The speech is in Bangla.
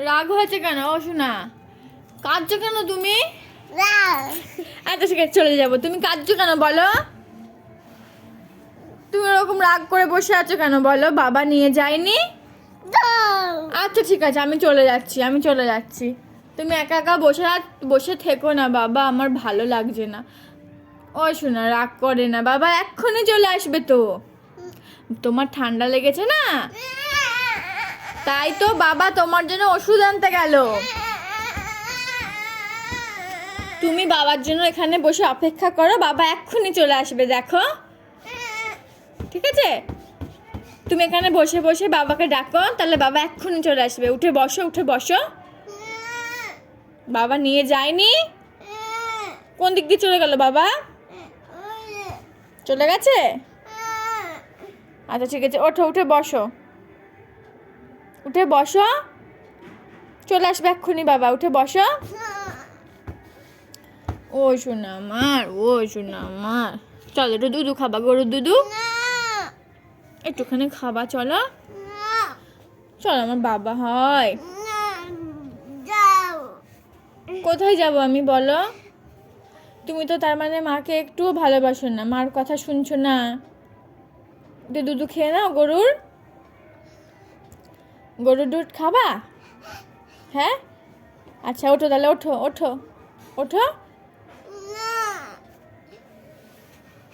রাগ হয়েছে কেন? ও শোনা, কাঁদছো কেন তুমি? আচ্ছা ঠিক আছে, চলে যাবো। তুমি কাঁদছো কেন বলো? তুমি ওরকম রাগ করে বসে আছো কেন বলো? বাবা নিয়ে যায়নি? আচ্ছা ঠিক আছে, আমি চলে যাচ্ছি, আমি চলে যাচ্ছি। তুমি একা একা বসে থেকো না বাবা, আমার ভালো লাগছে না। ও শোনা, রাগ করে না, বাবা এক্ষুনি চলে আসবে তো। তোমার ঠান্ডা লেগেছে না, তাই তো বাবা তোমার জন্য ওষুধ আনতে গেল। তুমি বাবার জন্য এখানে বসে অপেক্ষা করো, বাবা এক্ষুনি চলে আসবে, দেখো। ঠিক আছে, তুমি এখানে বসে বসে বাবাকে ডাকো, তাহলে বাবা এক্ষুনি চলে আসবে। উঠে বসো, উঠে বসো। বাবা নিয়ে যায়নি? কোন দিক দিয়ে চলে গেল বাবা? চলে গেছে? আচ্ছা ঠিক আছে, ওঠো, উঠে বসো, উঠে বসো। চলে আসবে এক্ষুনি বাবা, উঠে বসো। ও শোনা আমার, ও শোনা আমার, চলো একটু দুধু খাবা, গরুর দুধু একটুখানি খাবা, চলো চলো, আমার বাবা হয়। কোথায় যাব আমি বলো? তুমি তো তার মানে মাকে একটুও ভালোবাসো না, মার কথা শুনছো না। একটু দুধু খেয়ে নাও, গরুর দুধ খাবা? হ্যাঁ আচ্ছা, ওঠো তাহলে, ওঠো ওঠো ওঠো।